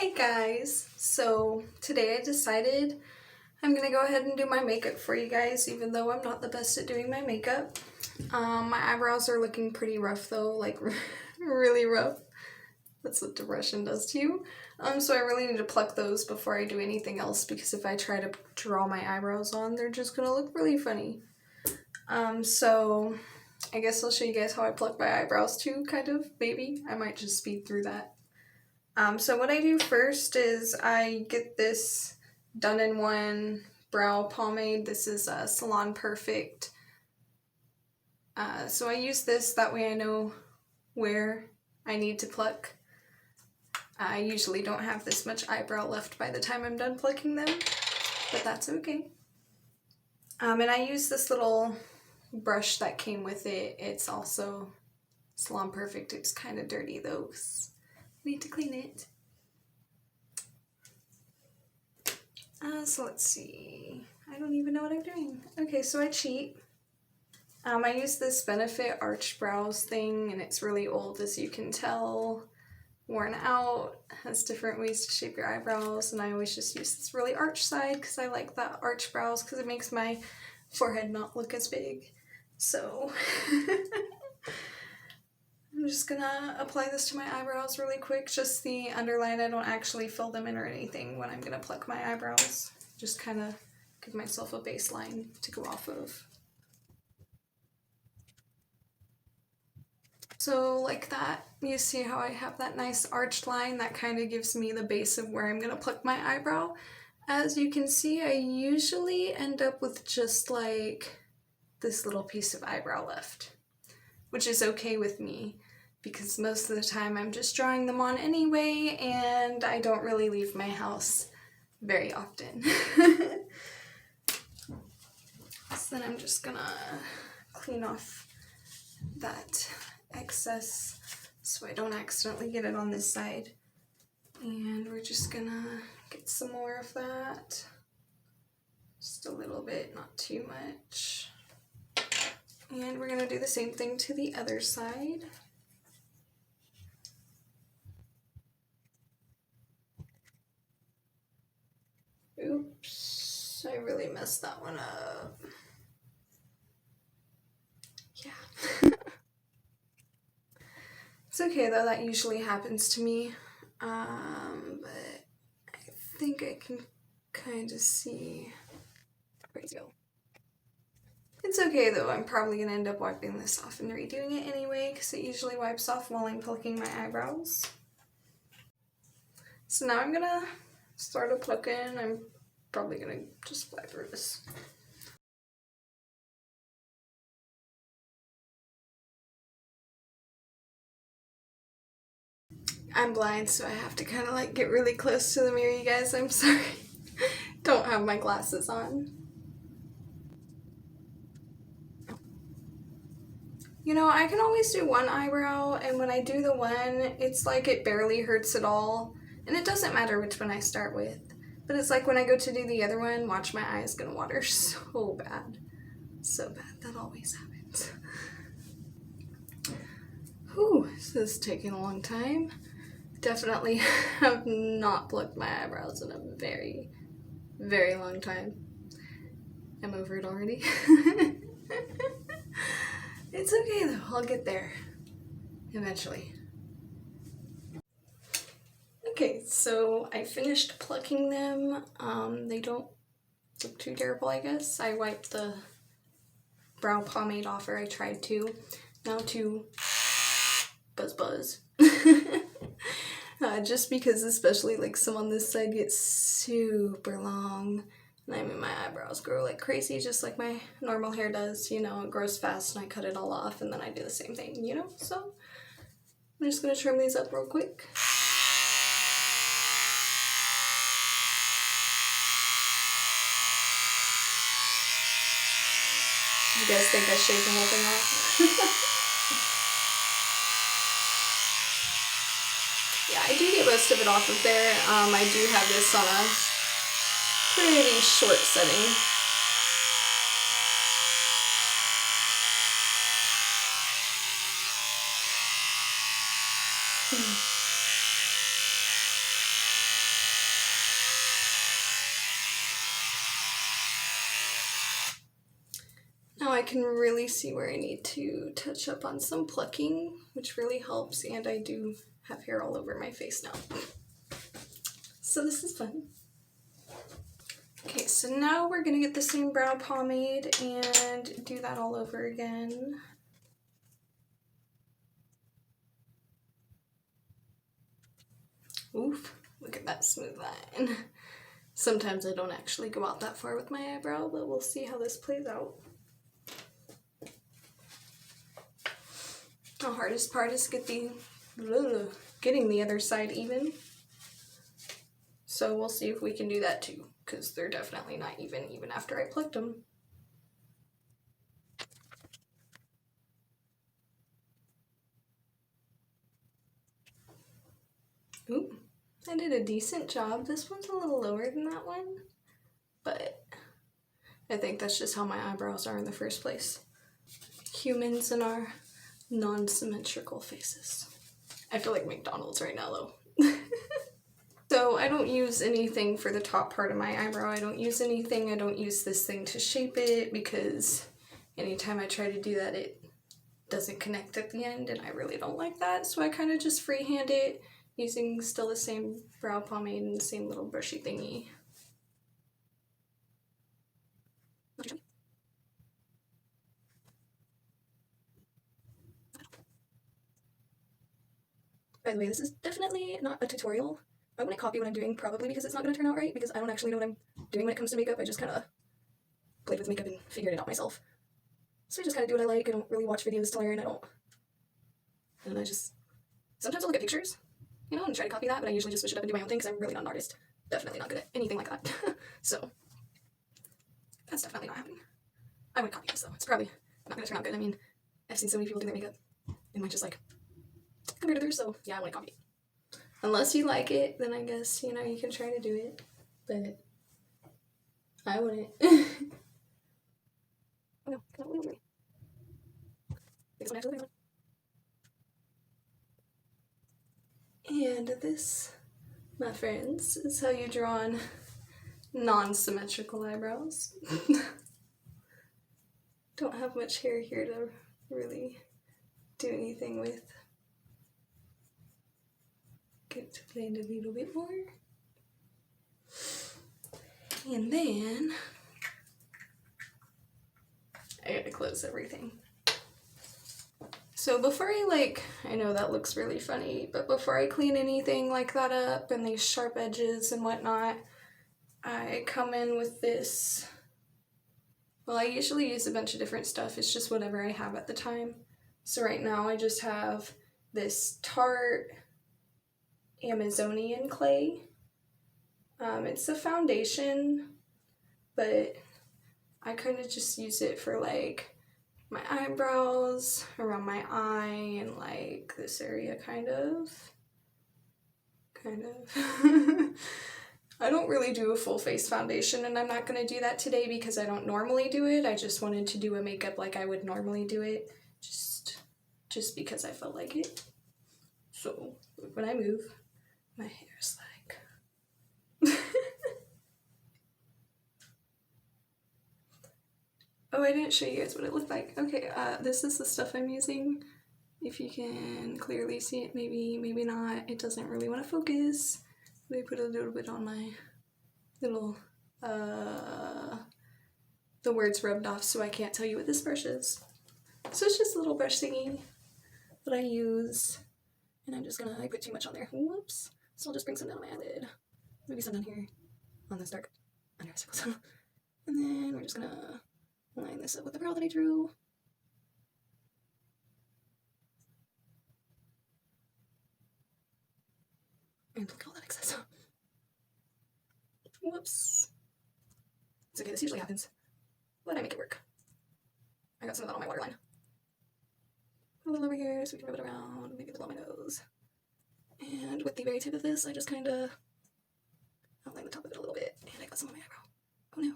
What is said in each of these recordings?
Hey guys, so today I decided I'm gonna go ahead and do my makeup for you guys, even though I'm not the best at doing my makeup. My eyebrows are looking pretty rough though, like really rough. That's what depression does to you. So I really need to pluck those before I do anything else, because if I try to draw my eyebrows on, they're just gonna look really funny. So I guess I'll show you guys how I pluck my eyebrows too, kind of, maybe. I might just speed through that. So what I do first is I get this done-in-one brow pomade. This is Salon Perfect. So I use this, that way I know where I need to pluck. I usually don't have this much eyebrow left by the time I'm done plucking them, but that's okay. And I use this little brush that came with it. It's also Salon Perfect. It's kind of dirty though, because I need to clean it. So let's see. I don't even know what I'm doing. Okay, so I cheat. I use this Benefit Arch Brows thing, and it's really old, as you can tell. Worn out, has different ways to shape your eyebrows, and I always just use this really arch side because I like that arch brows because it makes my forehead not look as big. So I'm just gonna apply this to my eyebrows really quick, just the underline. I don't actually fill them in or anything when I'm gonna pluck my eyebrows. Just kind of give myself a baseline to go off of. So like that, you see how I have that nice arched line? That kind of gives me the base of where I'm gonna pluck my eyebrow. As you can see, I usually end up with just like this little piece of eyebrow left, which is okay with me because most of the time I'm just drawing them on anyway, and I don't really leave my house very often. So then I'm just gonna clean off that excess so I don't accidentally get it on this side. And we're just gonna get some more of that. Just a little bit, not too much. And we're gonna do the same thing to the other side. Oops, I really messed that one up. Yeah. It's okay though, that usually happens to me. But I think I can kind of see where to go. It's okay though, I'm probably gonna end up wiping this off and redoing it anyway, because it usually wipes off while I'm plucking my eyebrows. So now I'm gonna start plucking. I'm probably gonna just fly through this. I'm blind, so I have to kind of like get really close to the mirror, you guys. I'm sorry. Don't have my glasses on. You know, I can always do one eyebrow, and when I do the one, it's like it barely hurts at all. And it doesn't matter which one I start with. But it's like when I go to do the other one, watch, my eye is gonna water so bad. So bad. That always happens. Whew, this is taking a long time. Definitely have not plucked my eyebrows in a very, very long time. I'm over it already. It's okay though, I'll get there eventually. Okay, so I finished plucking them. They don't look too terrible, I guess. I wiped the brow pomade off, or I tried to. Now to buzz. Just because especially like some on this side get super long, and I mean my eyebrows grow like crazy, just like my normal hair does, you know. It grows fast and I cut it all off, and then I do the same thing, you know. So I'm just gonna trim these up real quick. You guys think I shaved the whole thing off? Yeah, I do get most of it off of there. I do have this on a pretty short setting. can really see where I need to touch up on some plucking, which really helps, and I do have hair all over my face now. So this is fun. Okay, so now we're gonna get the same brow pomade and do that all over again. Oof, look at that smooth line. Sometimes I don't actually go out that far with my eyebrow, but we'll see how this plays out. The hardest part is getting the other side even. So we'll see if we can do that too, because they're definitely not even after I plucked them. Ooh, I did a decent job. This one's a little lower than that one, but I think that's just how my eyebrows are in the first place. Humans and our non-symmetrical faces. I feel like McDonald's right now though. So I don't use anything for the top part of my eyebrow. I don't use anything. I don't use this thing to shape it because anytime I try to do that, it doesn't connect at the end, and I really don't like that. So I kind of just freehand it using still the same brow pomade and the same little brushy thingy. By the way, this is definitely not a tutorial. I'm going to copy what I'm doing, probably because it's not going to turn out right, because I don't actually know what I'm doing when it comes to makeup. I just kind of played with makeup and figured it out myself. So I just kind of do what I like. I don't really watch videos to learn. And I just, sometimes I'll look at pictures, you know, and try to copy that, but I usually just switch it up and do my own thing because I'm really not an artist. Definitely not good at anything like that. So that's definitely not happening. I would copy this though. It's probably not going to turn out good. I mean, I've seen so many people do their makeup and might just like compared to theirs, so yeah, I want to copy it. Unless you like it, then I guess, you know, you can try to do it, but I wouldn't. Oh no, come on, over. This one actually. And this, my friends, is how you draw on non-symmetrical eyebrows. Don't have much hair here to really do anything with. Get to blend a little bit more. And then I gotta close everything. So before I know that looks really funny, but before I clean anything like that up and these sharp edges and whatnot, I come in with this, well, I usually use a bunch of different stuff. It's just whatever I have at the time. So right now I just have this Tarte Amazonian clay. It's a foundation, but I kind of just use it for like my eyebrows, around my eye, and like this area kind of. I don't really do a full face foundation, and I'm not going to do that today because I don't normally do it. I just wanted to do a makeup like I would normally do it, just because I felt like it. So when I move, my hair's like... Oh, I didn't show you guys what it looked like. Okay, this is the stuff I'm using. If you can clearly see it, maybe not. It doesn't really want to focus. Let me put a little bit on my little, the words rubbed off so I can't tell you what this brush is. So it's just a little brush thingy that I use. And I'm just gonna, I put too much on there. Whoops. So I'll just bring some down on my eyelid. Maybe some down here on this dark under circles. And then we're just gonna line this up with the brow that I drew. And look at all that excess. Whoops. It's okay, this usually happens, but I make it work. I got some of that on my waterline. A little over here so we can rub it around, maybe below my nose. And with the very tip of this, I just kind of outline the top of it a little bit. And I got some on my eyebrow. Oh no.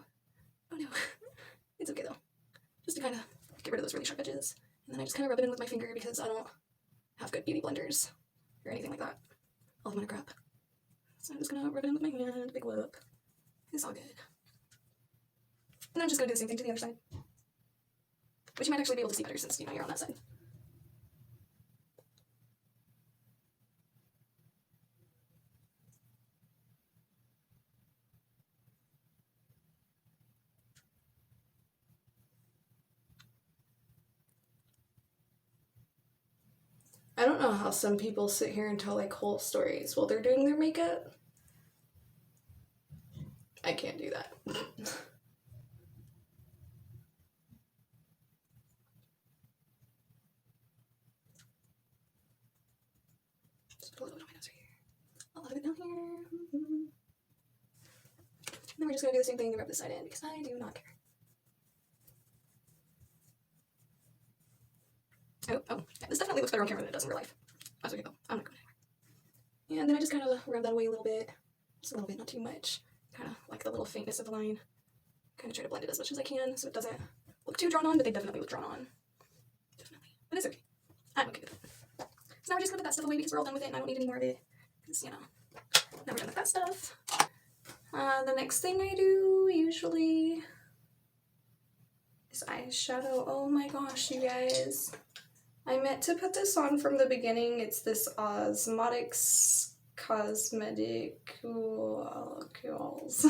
Oh no. It's okay though. Just to kind of get rid of those really sharp edges. And then I just kind of rub it in with my finger because I don't have good beauty blenders or anything like that. All of mine are crap. So I'm just going to rub it in with my hand, big whoop. It's all good. And I'm just going to do the same thing to the other side. Which you might actually be able to see better since, you know, you're on that side. I don't know how some people sit here and tell like whole stories while they're doing their makeup. I can't do that. Just put a little bit on my nose right here. A lot of it down here. And then we're just gonna do the same thing to rub this side in because I do not care. Oh, yeah, this definitely looks better on camera than it does in real life. That's okay though. I'm not going anywhere. And then I just kind of rub that away a little bit. Just a little bit, not too much. Kind of like the little faintness of the line. Kind of try to blend it as much as I can so it doesn't look too drawn on, but they definitely look drawn on. Definitely. But it's okay. I'm okay with it. So now we're just gonna put that stuff away because we're all done with it and I don't need any more of it. Because, you know, now we're done with that stuff. The next thing I do usually is eyeshadow. Oh my gosh, you guys. I meant to put this on from the beginning. It's this Osmotics Cosmeticals.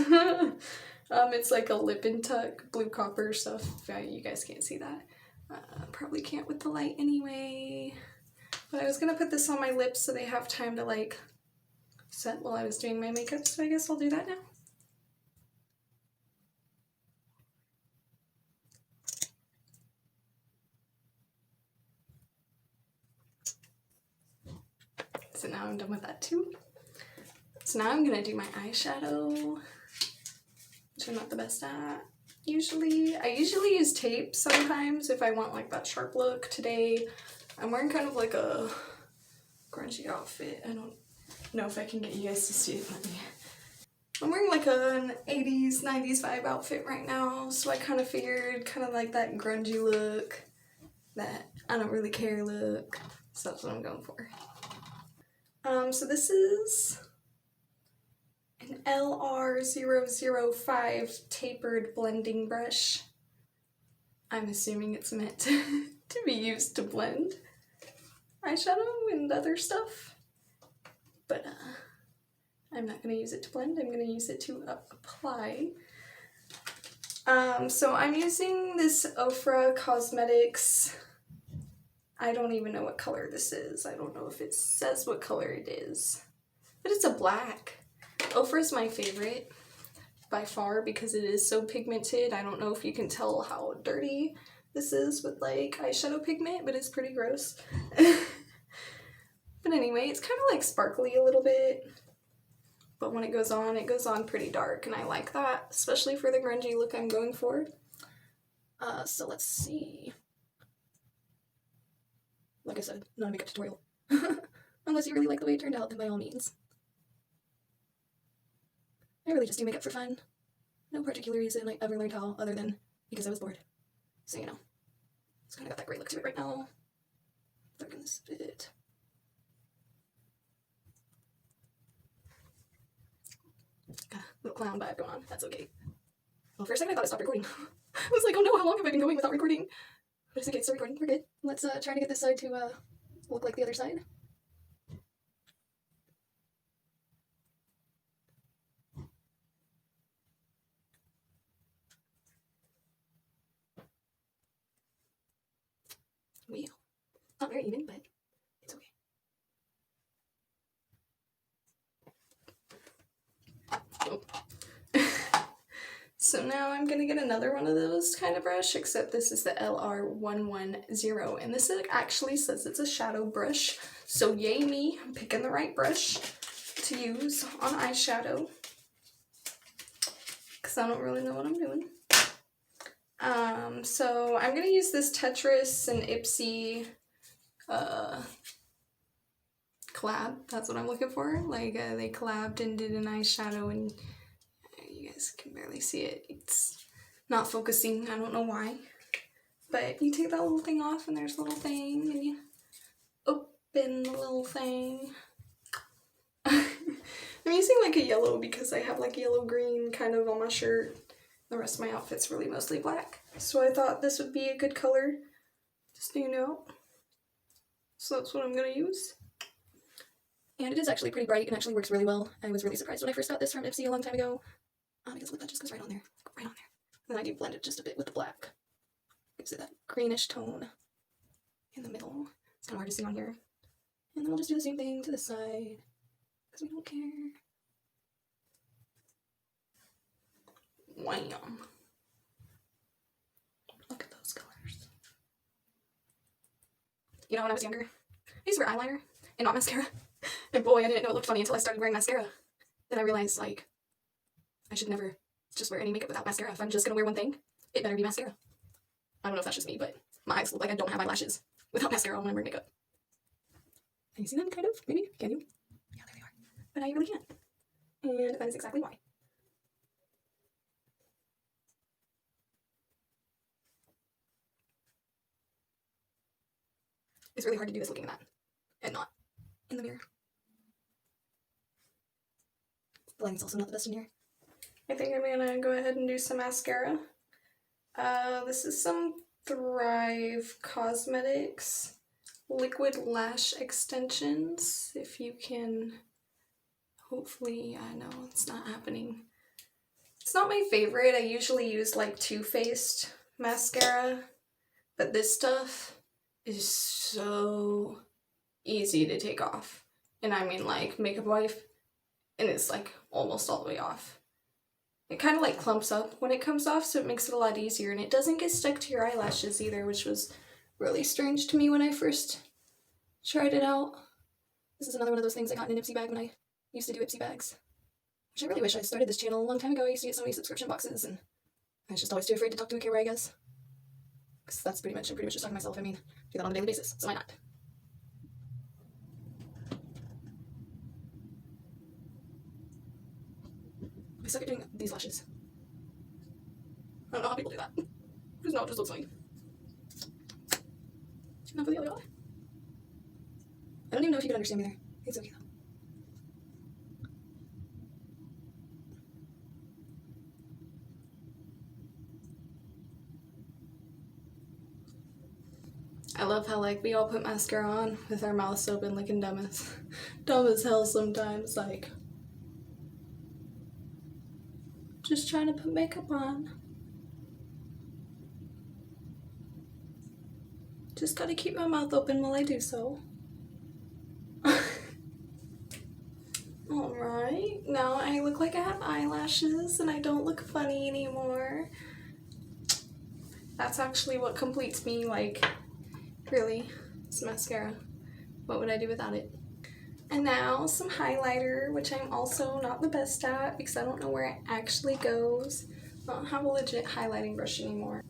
It's like a lip and tuck blue copper stuff. You guys can't see that. Probably can't with the light anyway. But I was gonna put this on my lips so they have time to like set while I was doing my makeup, so I guess I'll do that now. So now I'm done with that too. So now I'm gonna do my eyeshadow, which I'm not the best at. I usually use tape sometimes if I want like that sharp look. Today I'm wearing kind of like a grungy outfit. I don't know if I can get you guys to see it. I'm wearing like an 80s, 90s vibe outfit right now, so I kind of figured kind of like that grungy look, that I don't really care look, so that's what I'm going for. So this is an LR005 tapered blending brush. I'm assuming it's meant to be used to blend eyeshadow and other stuff, but I'm not going to use it to blend, I'm going to use it to apply. So I'm using this Ofra Cosmetics. I don't even know what color this is. I don't know if it says what color it is, but it's a black. Ofra is my favorite by far because it is so pigmented. I don't know if you can tell how dirty this is with like eyeshadow pigment, but it's pretty gross. But anyway, it's kind of like sparkly a little bit, but when it goes on pretty dark, and I like that, especially for the grungy look I'm going for. So let's see. Like I said, not a makeup tutorial. Unless you really like the way it turned out, then by all means. I really just do makeup for fun. No particular reason I ever learned how, other than because I was bored. So, you know, it's kind of got that great look to it right now. Darken this bit. Got a little clown vibe going on. That's okay. Well, for a second I thought I stopped recording. I was like, oh no, how long have I been going without recording? But it's okay, it's still recording. We're good. Let's try to get this side to look like the other side. Well, not very even, but it's okay. Oh. So now I'm gonna get another one of those kind of brush, except this is the LR110, and this actually says it's a shadow brush, so yay me, I'm picking the right brush to use on eyeshadow, because I don't really know what I'm doing. So I'm gonna use this Tetris and Ipsy collab, that's what I'm looking for, like they collabed and did an eyeshadow, and you guys can barely see it, it's not focusing, I don't know why, but you take that little thing off and there's a little thing, and you open the little thing. I'm using like a yellow because I have like yellow green kind of on my shirt, The rest of my outfit's really mostly black. So I thought this would be a good color to stand out. So that's what I'm going to use. And it is actually pretty bright and actually works really well. I was really surprised when I first got this from Ipsy a long time ago. Because look, that just goes right on there. Right on there. And then I do blend it just a bit with the black. Gives it that greenish tone in the middle. It's kind of hard to see on here. And then we'll just do the same thing to the side. Because we don't care. Wham! Look at those colors. You know, when I was younger, I used to wear eyeliner and not mascara. And boy, I didn't know it looked funny until I started wearing mascara. Then I realized, like, I should never just wear any makeup without mascara. If I'm just gonna wear one thing, it better be mascara. I don't know if that's just me, but my eyes look like I don't have eyelashes without mascara on when I wear makeup. Can you see them, kind of? Maybe? Can you? Yeah, there they are. But I really can't. And that is exactly why. It's really hard to do this looking at that and not in the mirror. The lighting's also not the best in here. I think I'm gonna go ahead and do some mascara. This is some Thrive Cosmetics Liquid Lash Extensions. If you can, hopefully, I know it's not happening. It's not my favorite. I usually use like Too Faced mascara, but this stuff is so easy to take off. And I mean like Makeup Wife, and it's like almost all the way off. It kind of like clumps up when it comes off, so it makes it a lot easier, and it doesn't get stuck to your eyelashes either, which was really strange to me when I first tried it out. This is another one of those things I got in an Ipsy bag when I used to do Ipsy bags, which I really wish I started this channel a long time ago. I used to get so many subscription boxes, and I was just always too afraid to talk to a camera, I guess. Because that's pretty much, I'm pretty much just talking to myself. I mean, I do that on a daily basis, so why not? I suck at doing these lashes. I don't know how people do that. Because no, it just looks funny. Now for the other eye. I don't even know if you can understand me there. It's okay though. I love how like we all put mascara on with our mouths open looking dumb as hell sometimes, like just trying to put makeup on. Just gotta keep my mouth open while I do so. Alright, now I look like I have eyelashes and I don't look funny anymore. That's actually what completes me, like, really, it's mascara. What would I do without it? And now some highlighter, which I'm also not the best at because I don't know where it actually goes. I don't have a legit highlighting brush anymore.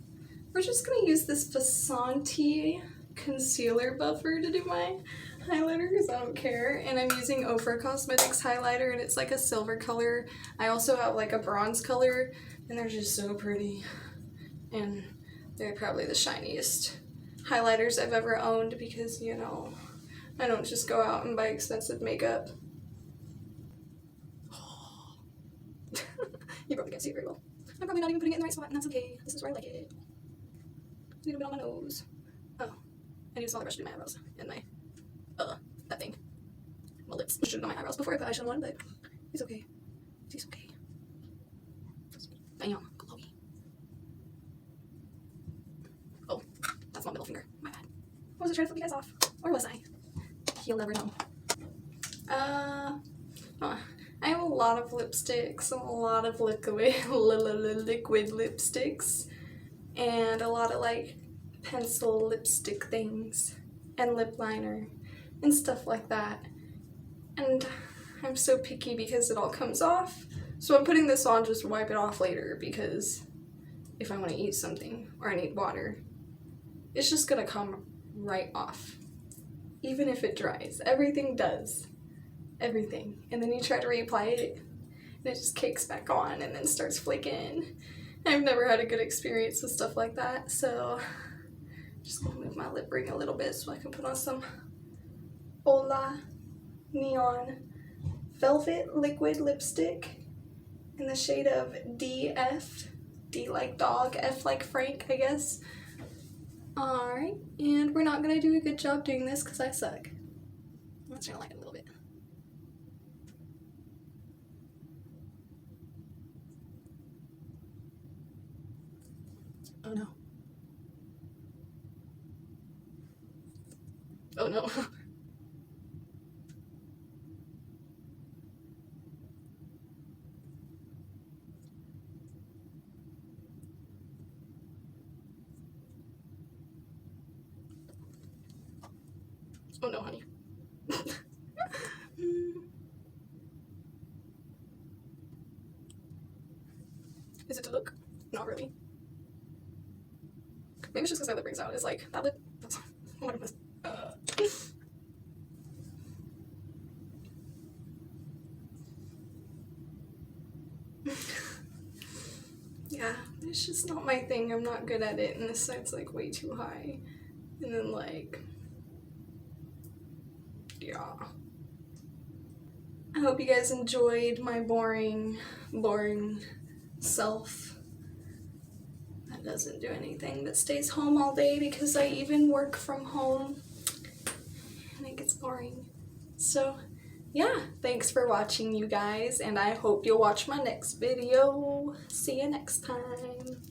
We're just gonna use this Vasanti concealer buffer to do my highlighter because I don't care. And I'm using Ofra Cosmetics highlighter, and it's like a silver color. I also have like a bronze color, and they're just so pretty. And they're probably the shiniest highlighters I've ever owned because, you know, I don't just go out and buy expensive makeup. You probably can't see it very well. I'm probably not even putting it in the right spot, and that's okay. This is where I like it. A little bit on my nose. Oh, I need a smaller brush to do my eyebrows and my, that thing. My lips. I should have done my eyebrows before I put eyeshadow on, but it's okay. It's okay. Bam, glowy. Oh, that's my middle finger. My bad. I wasn't trying to flip you guys off. Or was I? You'll never know. I have a lot of lipsticks, a lot of liquid lipsticks, and a lot of like pencil lipstick things, and lip liner, and stuff like that. And I'm so picky because it all comes off. So I'm putting this on just to wipe it off later because if I want to eat something or I need water, it's just gonna come right off. Even if it dries. Everything does. Everything. And then you try to reapply it and it just cakes back on and then starts flaking. I've never had a good experience with stuff like that, so I'm just gonna move my lip ring a little bit so I can put on some Hola Neon Velvet Liquid Lipstick in the shade of DF D like dog, F like Frank, I guess. Alright, and we're not gonna do a good job doing this because I suck. Let's turn the light a little bit. Oh no. Oh no. Oh no, honey. Is it to look? Not really. Maybe it's just because my lip rings out. It's like, that lip, that's what it was. Yeah, it's just not my thing. I'm not good at it, and this side's like way too high. And then like, yeah. I hope you guys enjoyed my boring self that doesn't do anything, that stays home all day because I even work from home and it gets boring. So yeah, thanks for watching, you guys, and I hope you'll watch my next video. See you next time.